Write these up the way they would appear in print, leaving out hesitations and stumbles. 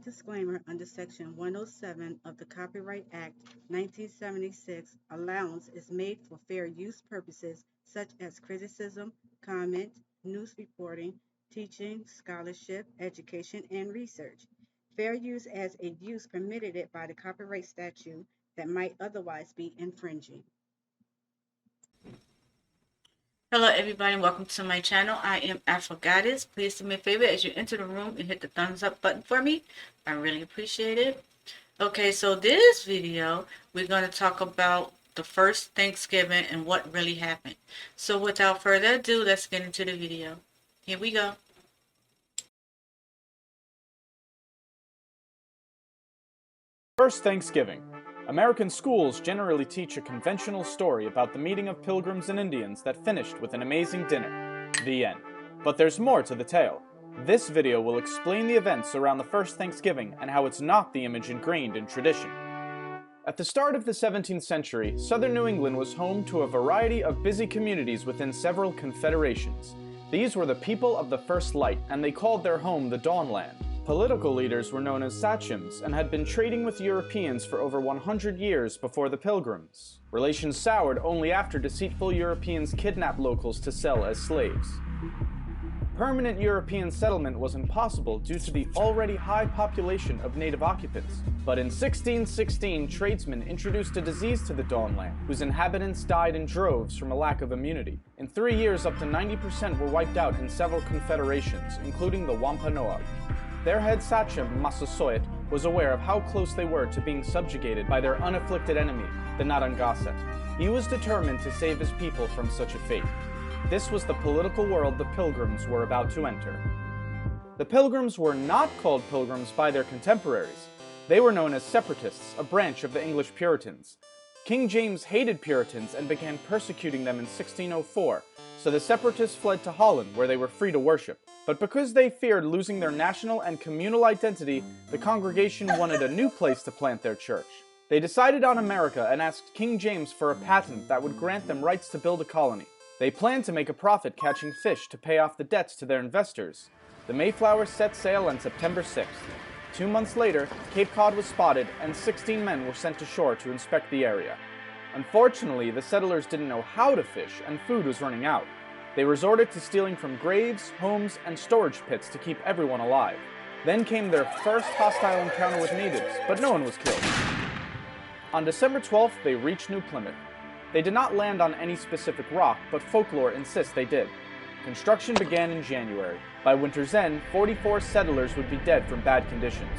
disclaimer under Section 107 of the Copyright Act 1976, allowance is made for fair use purposes such as criticism, comment, news reporting, teaching, scholarship, education, and research. Fair use as a use permitted it by the copyright statute that might otherwise be infringing. Hello everybody and welcome to my channel. I am Afro. Please do me a favor as you enter the room and hit the thumbs up button for me. I really appreciate it. Okay, so this video we're going to talk about the first Thanksgiving and what really happened. So without further ado, let's get into the video. Here we go. First Thanksgiving. American schools generally teach a conventional story about the meeting of pilgrims and Indians that finished with an amazing dinner. The end. But there's more to the tale. This video will explain the events around the first Thanksgiving and how it's not the image ingrained in tradition. At the start of the 17th century, southern New England was home to a variety of busy communities within several confederations. These were the people of the first light, and they called their home the Dawnland. Political leaders were known as sachems and had been trading with Europeans for over 100 years before the Pilgrims. Relations soured only after deceitful Europeans kidnapped locals to sell as slaves. Permanent European settlement was impossible due to the already high population of native occupants. But in 1616, tradesmen introduced a disease to the Dawnland, whose inhabitants died in droves from a lack of immunity. In 3 years, up to 90% were wiped out in several confederations, including the Wampanoag. Their head sachem, Massasoit, was aware of how close they were to being subjugated by their unafflicted enemy, the Narragansett. He was determined to save his people from such a fate. This was the political world the Pilgrims were about to enter. The Pilgrims were not called Pilgrims by their contemporaries. They were known as Separatists, a branch of the English Puritans. King James hated Puritans and began persecuting them in 1604, so the Separatists fled to Holland, where they were free to worship. But because they feared losing their national and communal identity, the congregation wanted a new place to plant their church. They decided on America and asked King James for a patent that would grant them rights to build a colony. They planned to make a profit catching fish to pay off the debts to their investors. The Mayflower set sail on September 6th. 2 months later, Cape Cod was spotted and 16 men were sent ashore to inspect the area. Unfortunately, the settlers didn't know how to fish and food was running out. They resorted to stealing from graves, homes, and storage pits to keep everyone alive. Then came their first hostile encounter with natives, but no one was killed. On December 12th, they reached New Plymouth. They did not land on any specific rock, but folklore insists they did. Construction began in January. By winter's end, 44 settlers would be dead from bad conditions.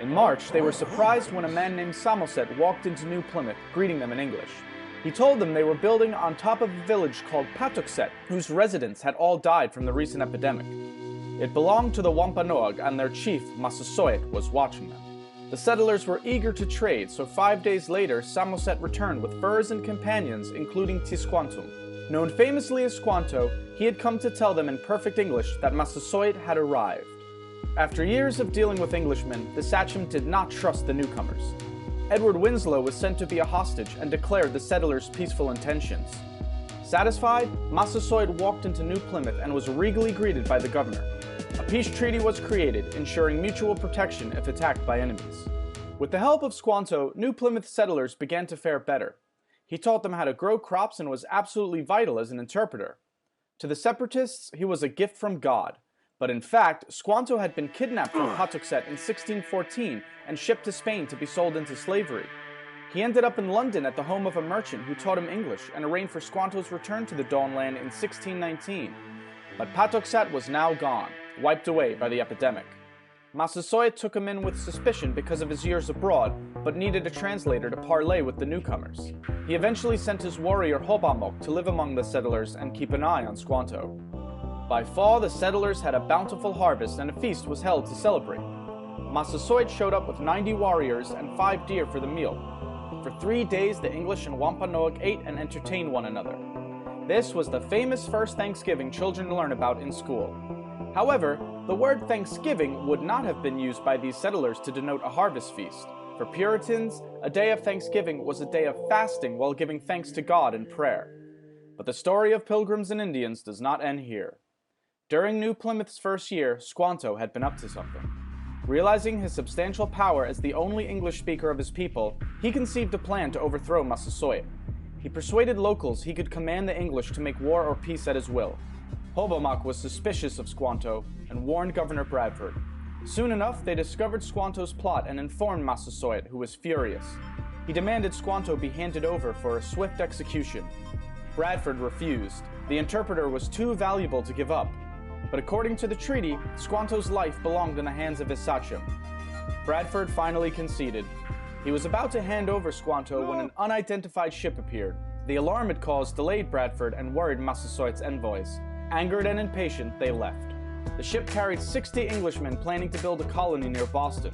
In March, they were surprised when a man named Samoset walked into New Plymouth, greeting them in English. He told them they were building on top of a village called Patuxet, whose residents had all died from the recent epidemic. It belonged to the Wampanoag, and their chief, Massasoit, was watching them. The settlers were eager to trade, so 5 days later, Samoset returned with furs and companions, including Tisquantum. Known famously as Squanto, he had come to tell them in perfect English that Massasoit had arrived. After years of dealing with Englishmen, the sachem did not trust the newcomers. Edward Winslow was sent to be a hostage and declared the settlers' peaceful intentions. Satisfied, Massasoit walked into New Plymouth and was regally greeted by the governor. A peace treaty was created, ensuring mutual protection if attacked by enemies. With the help of Squanto, New Plymouth settlers began to fare better. He taught them how to grow crops and was absolutely vital as an interpreter. To the Separatists, he was a gift from God. But in fact, Squanto had been kidnapped from Patuxet in 1614 and shipped to Spain to be sold into slavery. He ended up in London at the home of a merchant who taught him English and arranged for Squanto's return to the Dawnland in 1619. But Patuxet was now gone, wiped away by the epidemic. Massasoit took him in with suspicion because of his years abroad, but needed a translator to parley with the newcomers. He eventually sent his warrior Hobamok to live among the settlers and keep an eye on Squanto. By fall, the settlers had a bountiful harvest and a feast was held to celebrate. Massasoit showed up with 90 warriors and 5 deer for the meal. For 3 days, the English and Wampanoag ate and entertained one another. This was the famous first Thanksgiving children learn about in school. However, the word Thanksgiving would not have been used by these settlers to denote a harvest feast. For Puritans, a day of Thanksgiving was a day of fasting while giving thanks to God in prayer. But the story of Pilgrims and Indians does not end here. During New Plymouth's first year, Squanto had been up to something. Realizing his substantial power as the only English speaker of his people, he conceived a plan to overthrow Massasoit. He persuaded locals he could command the English to make war or peace at his will. Hobomok was suspicious of Squanto and warned Governor Bradford. Soon enough, they discovered Squanto's plot and informed Massasoit, who was furious. He demanded Squanto be handed over for a swift execution. Bradford refused. The interpreter was too valuable to give up. But according to the treaty, Squanto's life belonged in the hands of his sachem. Bradford finally conceded. He was about to hand over Squanto when an unidentified ship appeared. The alarm it caused delayed Bradford and worried Massasoit's envoys. Angered and impatient, they left. The ship carried 60 Englishmen planning to build a colony near Boston.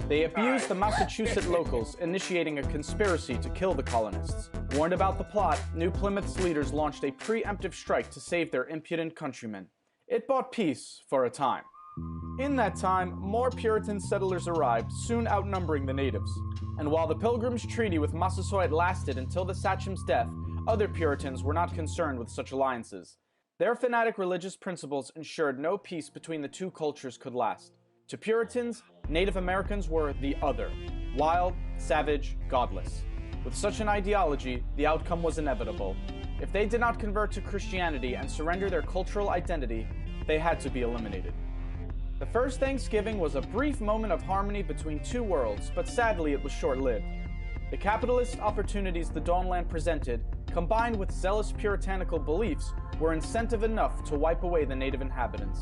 They abused the Massachusetts locals, initiating a conspiracy to kill the colonists. Warned about the plot, New Plymouth's leaders launched a preemptive strike to save their impudent countrymen. It bought peace for a time. In that time, more Puritan settlers arrived, soon outnumbering the natives. And while the Pilgrims' Treaty with Massasoit lasted until the sachem's death, other Puritans were not concerned with such alliances. Their fanatic religious principles ensured no peace between the two cultures could last. To Puritans, Native Americans were the other, wild, savage, godless. With such an ideology, the outcome was inevitable. If they did not convert to Christianity and surrender their cultural identity, they had to be eliminated. The first Thanksgiving was a brief moment of harmony between two worlds, but sadly it was short-lived. The capitalist opportunities the Dawnland presented, combined with zealous puritanical beliefs, were incentive enough to wipe away the native inhabitants.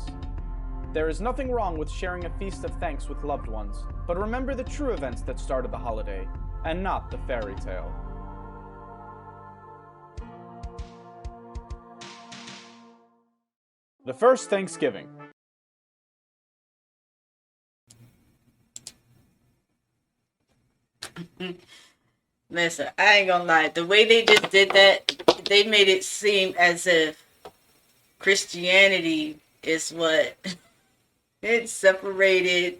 There is nothing wrong with sharing a feast of thanks with loved ones, but remember the true events that started the holiday, and not the fairy tale. The first Thanksgiving. Listen, I ain't gonna lie. The way they just did that, they made it seem as if Christianity is what it separated,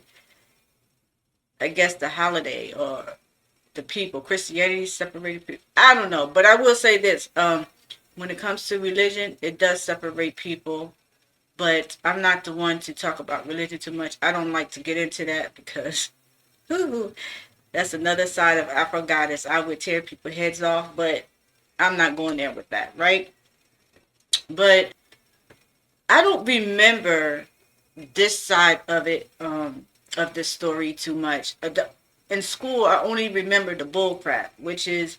I guess, the holiday or the people. Christianity separated people. I don't know, but I will say this. When it comes to religion, it does separate people. But I'm not the one to talk about religion too much. I don't like to get into that because that's another side of Afro goddess. I would tear people's heads off, but I'm not going there with that, right? But I don't remember this side of it, of this story too much. In school, I only remember the bull crap, which is,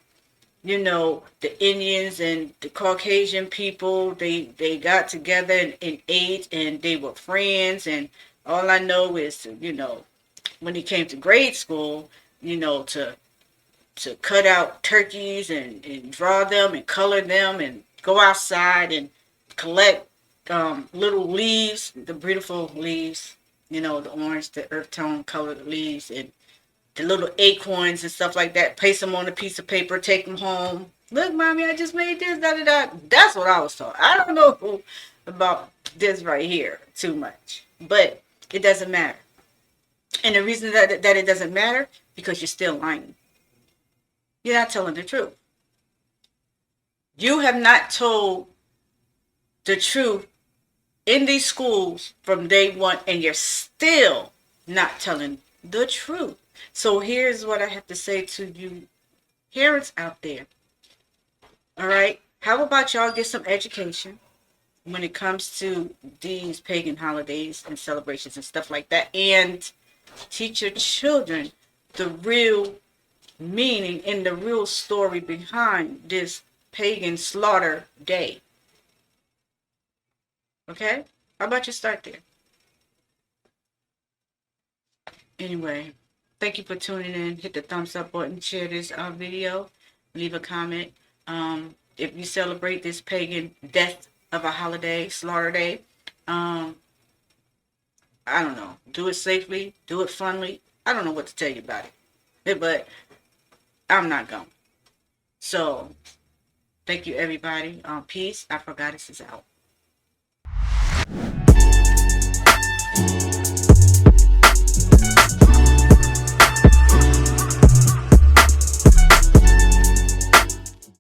you know, the Indians and the Caucasian people, they got together and ate and they were friends. And all I know is, you know, when it came to grade school, you know, to cut out turkeys and draw them and color them and go outside and collect little leaves, the beautiful leaves, you know, the orange, the earth tone colored leaves, and the little acorns and stuff like that. Place them on a piece of paper, take them home. Look, mommy, I just made this, da da da. That's what I was taught. I don't know about this right here too much, but it doesn't matter. And the reason that it doesn't matter, because you're still lying. You're not telling the truth. You have not told the truth in these schools from day one, and you're still not telling the truth. So here's what I have to say to you parents out there. All right? How about y'all get some education when it comes to these pagan holidays and celebrations and stuff like that, and teach your children the real meaning and the real story behind this pagan slaughter day. Okay? How about you start there? Anyway, thank you for tuning in. Hit the thumbs up button, share this video, leave a comment. If you celebrate this pagan death of a holiday, slaughter day, I don't know. Do it safely. Do it funly. I don't know what to tell you about it. But I'm not going. So, thank you, everybody. Peace. Afro Goddess is out.